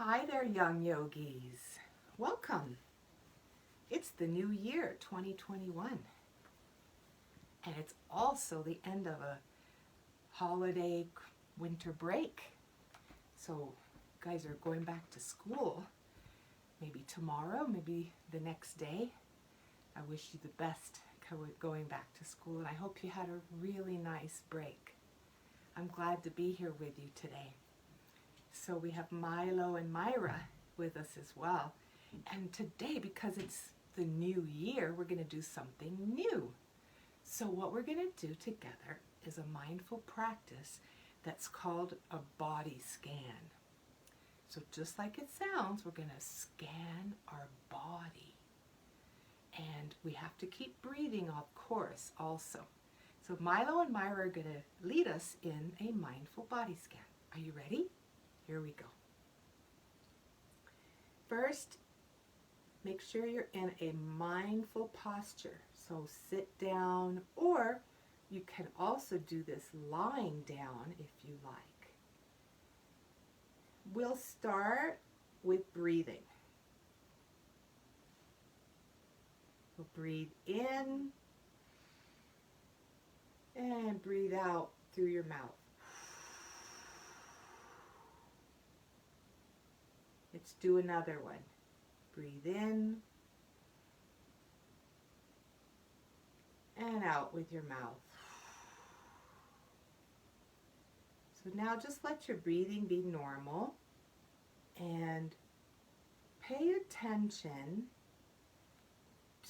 Hi there, young yogis. Welcome. It's the new year, 2021. And it's also the end of a holiday winter break. So you guys are going back to school. Maybe tomorrow, maybe the next day. I wish you the best going back to school, and I hope you had a really nice break. I'm glad to be here with you today. So we have Milo and Myra with us as well. And today, because it's the new year, we're going to do something new. So what we're going to do together is a mindful practice that's called a body scan. So just like it sounds, we're going to scan our body. And we have to keep breathing, of course, also. So Milo and Myra are going to lead us in a mindful body scan. Are you ready? Here we go. First, make sure you're in a mindful posture. So sit down, or you can also do this lying down if you like. We'll start with breathing. We'll breathe in and breathe out through your mouth. Let's do another one. Breathe in and out with your mouth. So now just let your breathing be normal and pay attention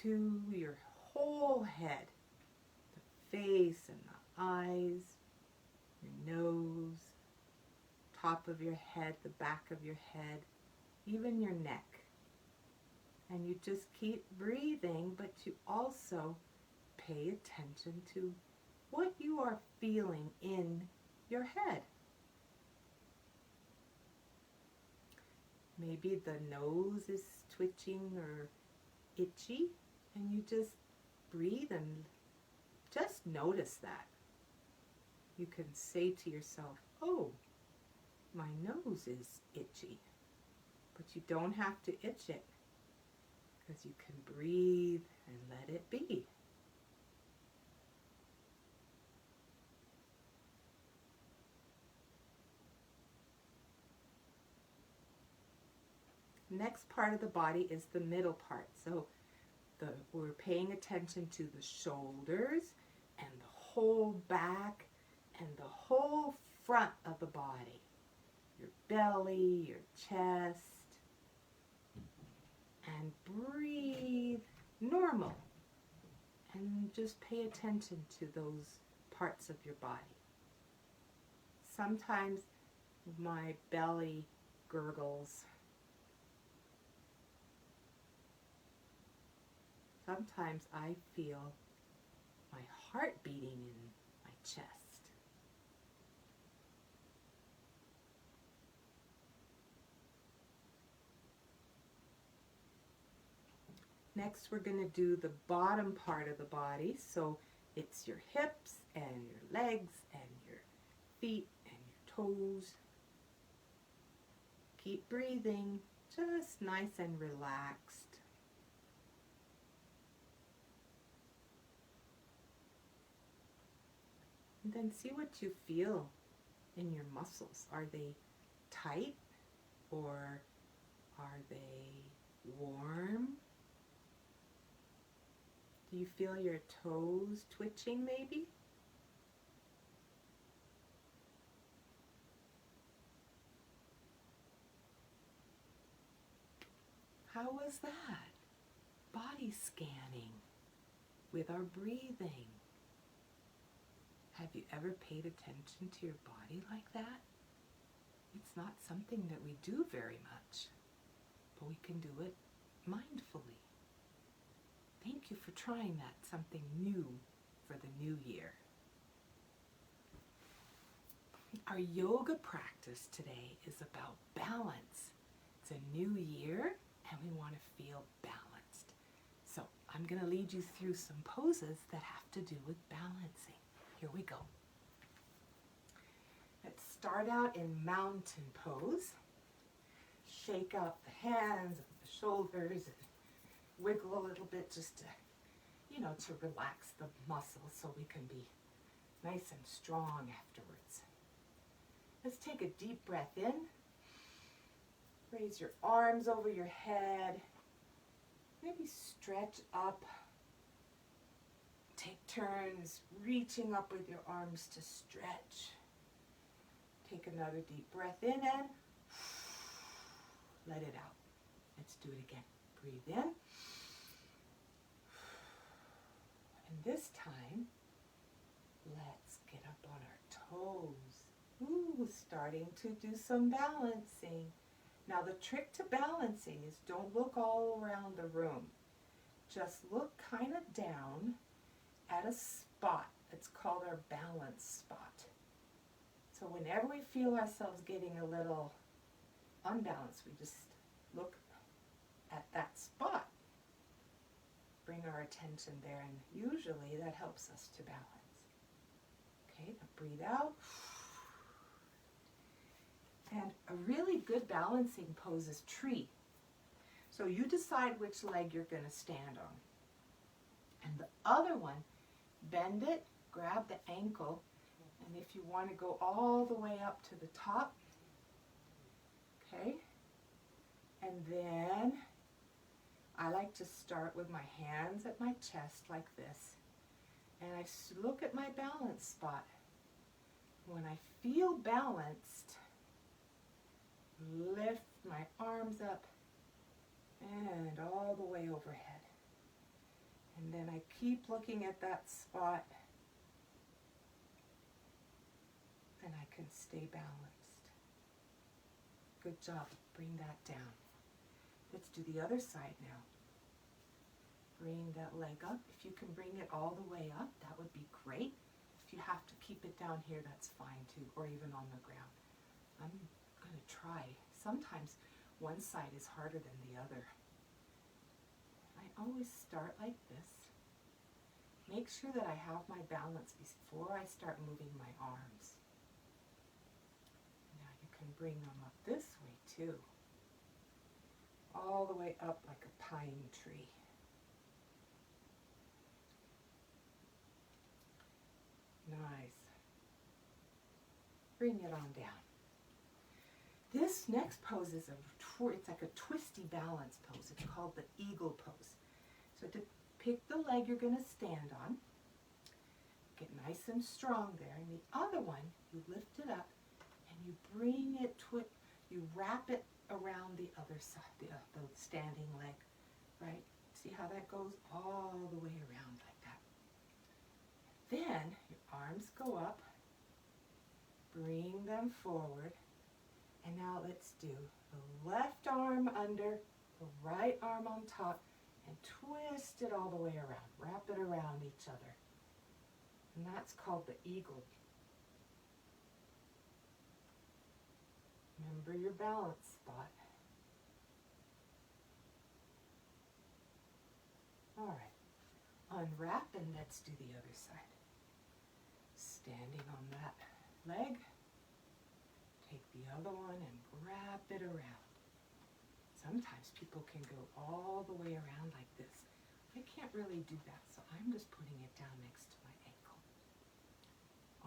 to your whole head, the face and the eyes, your nose, top of your head, the back of your head, even your neck. And you just keep breathing, but you also pay attention to what you are feeling in your head. Maybe the nose is twitching or itchy, and you just breathe and just notice that. You can say to yourself, oh, my nose is itchy. But you don't have to itch it, because you can breathe and let it be. Next part of the body is the middle part. So we're paying attention to the shoulders and the whole back and the whole front of the body. Your belly, your chest. And breathe normal. And just pay attention to those parts of your body. Sometimes my belly gurgles. Sometimes I feel my heart beating in my chest. Next, we're going to do the bottom part of the body. So it's your hips and your legs and your feet and your toes. Keep breathing, just nice and relaxed. And then see what you feel in your muscles. Are they tight or are they warm? Do you feel your toes twitching maybe? How was that? Body scanning with our breathing. Have you ever paid attention to your body like that? It's not something that we do very much, but we can do it mindfully. Thank you for trying that, something new for the new year. Our yoga practice today is about balance. It's a new year and we want to feel balanced. So I'm going to lead you through some poses that have to do with balancing. Here we go. Let's start out in mountain pose. shake out the hands and the shoulders and wiggle a little bit just to, to relax the muscles so we can be nice and strong afterwards. Let's take a deep breath in. Raise your arms over your head. Maybe stretch up. Take turns reaching up with your arms to stretch. Take another deep breath in and let it out. Let's do it again. Breathe in. And this time, let's get up on our toes. Ooh, starting to do some balancing. Now the trick to balancing is don't look all around the room. Just look kind of down at a spot. It's called our balance spot. So whenever we feel ourselves getting a little unbalanced, we just look at that spot. Bring our attention there, and usually that helps us to balance. Okay, now breathe out. And a really good balancing pose is tree. So you decide which leg you're going to stand on. And the other one, bend it, grab the ankle, and if you want to go all the way up to the top, okay? And then I like to start with my hands at my chest like this. And I look at my balance spot. When I feel balanced, lift my arms up and all the way overhead. And then I keep looking at that spot and I can stay balanced. Good job. Bring that down. Let's do the other side now. Bring that leg up. If you can bring it all the way up, that would be great. If you have to keep it down here, that's fine too, or even on the ground. I'm going to try. Sometimes one side is harder than the other. I always start like this. Make sure that I have my balance before I start moving my arms. Now you can bring them up this way too. All the way up like a pine tree. Nice. Bring it on down. This next pose is it's like a twisty balance pose. It's called the eagle pose. So to pick the leg you're going to stand on, get nice and strong there. And the other one, you lift it up and you bring it, you wrap it around the other side, the standing leg, right? See how that goes all the way around like that. Then your arms go up, bring them forward, and now let's do the left arm under, the right arm on top, and twist it all the way around. Wrap it around each other. And that's called the eagle. Remember your balance spot. All right. Unwrap and let's do the other side. Standing on that leg, take the other one and wrap it around. Sometimes people can go all the way around like this. I can't really do that, so I'm just putting it down next to my ankle.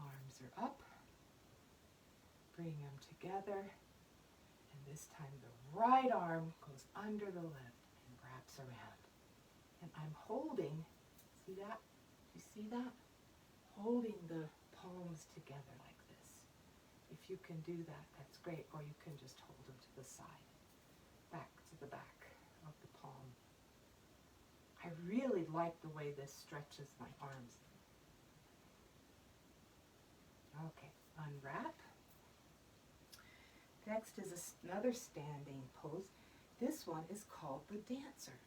Arms are up. Bring them together. And this time the right arm goes under the left and wraps around. And I'm holding, see that? You see that? Holding the palms together like this. If you can do that, that's great. Or you can just hold them to the side. Back to the back of the palm. I really like the way this stretches my arms. Okay, unwrap. Next is another standing pose. This one is called the dancer.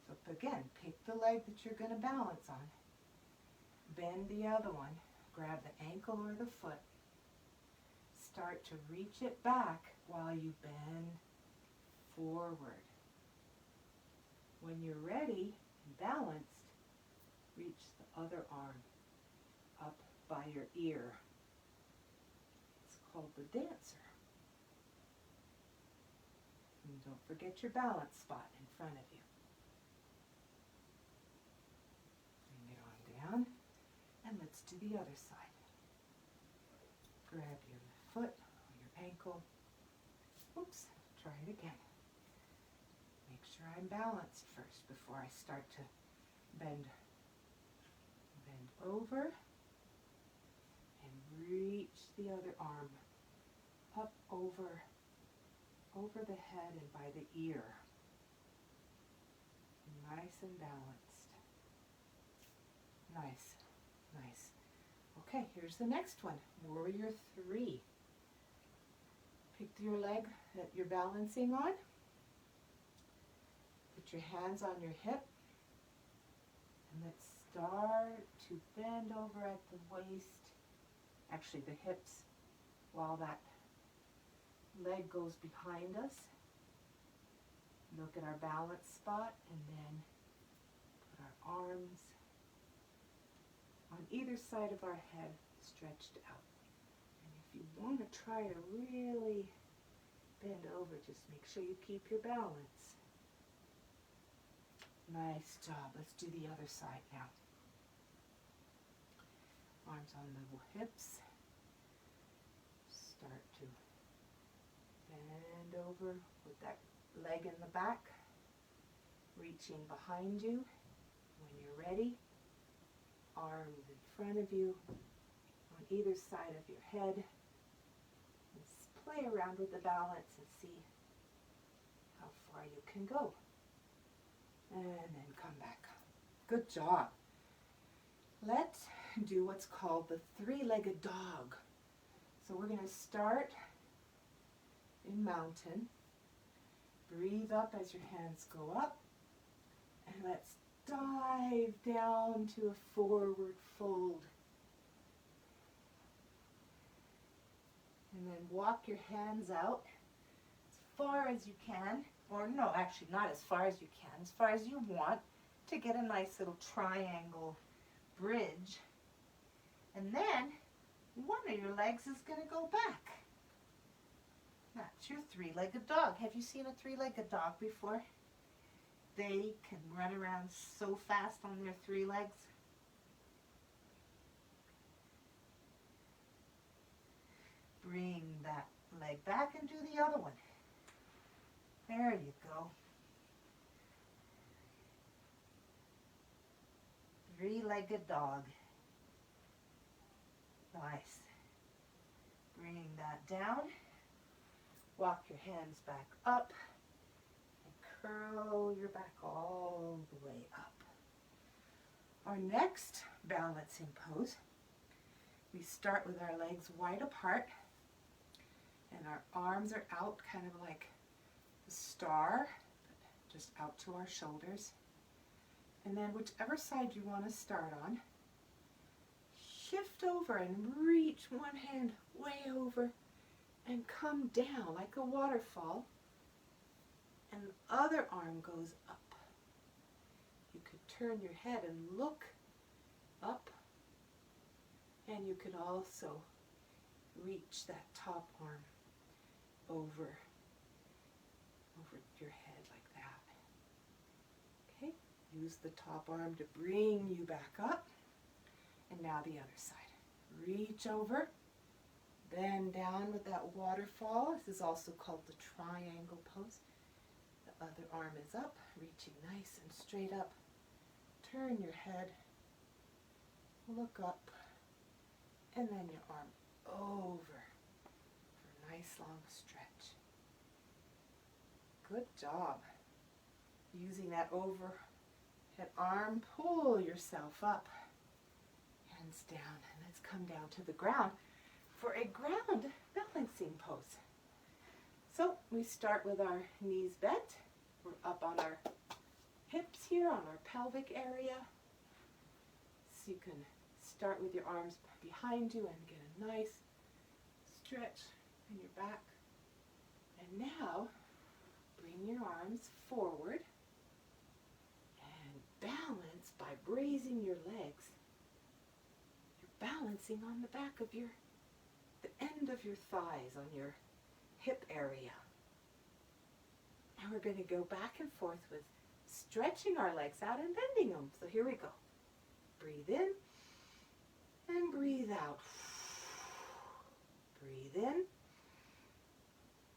So again, pick the leg that you're going to balance on. Bend the other one. Grab the ankle or the foot. Start to reach it back while you bend forward. When you're ready and balanced, reach the other arm up by your ear. It's called the dancer. And don't forget your balance spot in front of you. Bring it on down. And let's do the other side. Grab your foot or your ankle. Oops, try it again. Make sure I'm balanced first before I start to bend over and reach the other arm up over the head and by the ear. Nice and balanced. Nice, nice. Okay, here's the next one, Warrior 3. Pick your leg that you're balancing on. Put your hands on your hip. And let's start to bend over at the waist, actually the hips, while that leg goes behind us. Look at our balance spot and then put our arms on either side of our head stretched out. And if you want to try to really bend over, just make sure you keep your balance. Nice job. Let's do the other side now. Arms on the hips. Start to bend over with that leg in the back, reaching behind you. When you're ready, arms in front of you, on either side of your head. And play around with the balance and see how far you can go. And then come back. Good job. Let's do what's called the three-legged dog. So we're going to start in mountain. Breathe up as your hands go up. And let's dive down to a forward fold. And then walk your hands out as far as you can. Or no, actually not as far as you can, as far as you want, to get a nice little triangle bridge. And then one of your legs is going to go back. That's your three-legged dog. Have you seen a three-legged dog before? They can run around so fast on their three legs. Bring that leg back and do the other one. There you go. Three-legged dog. Nice. Bringing that down. Walk your hands back up. And curl your back all the way up. Our next balancing pose, we start with our legs wide apart. And our arms are out kind of like the star, just out to our shoulders. And then whichever side you want to start on, shift over and reach one hand way over and come down like a waterfall. And the other arm goes up. You could turn your head and look up. And you could also reach that top arm over your head like that. Okay, use the top arm to bring you back up. And now the other side. Reach over, bend down with that waterfall. This is also called the triangle pose. The other arm is up, reaching nice and straight up. Turn your head, look up, and then your arm over for a nice long stretch. Good job. Using that overhead arm, pull yourself up. Hands down, and let's come down to the ground for a ground balancing pose. So we start with our knees bent. We're up on our hips here, on our pelvic area. So you can start with your arms behind you and get a nice stretch in your back. And now bring your arms forward and balance by raising your legs. You're balancing on the back of the end of your thighs, on your hip area. And we're going to go back and forth with stretching our legs out and bending them. So here we go. Breathe in and breathe out. Breathe in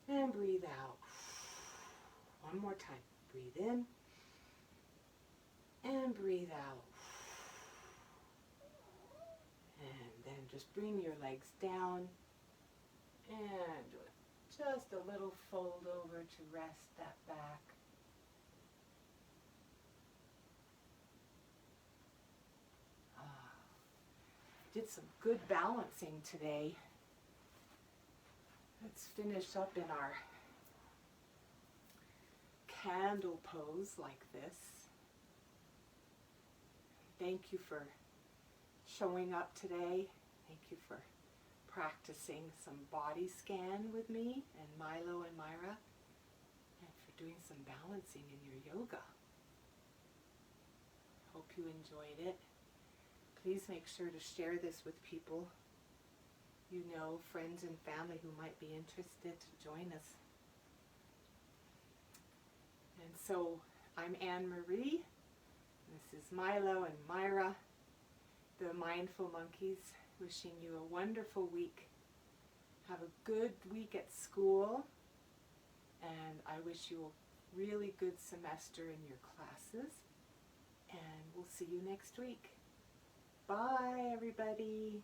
and breathe out. One more time. Breathe in and breathe out. And then just bring your legs down and just a little fold over to rest that back. Did some good balancing today. Let's finish up in our candle pose like this. Thank you for showing up today. Thank you for practicing some body scan with me and Milo and Mira, and for doing some balancing in your yoga. Hope you enjoyed it. Please make sure to share this with people you know, friends and family who might be interested to join us. And so I'm Anne Marie. This is Milo and Mira, the Mindful Monkeys, wishing you a wonderful week. Have a good week at school, and I wish you a really good semester in your classes, and we'll see you next week. Bye, everybody.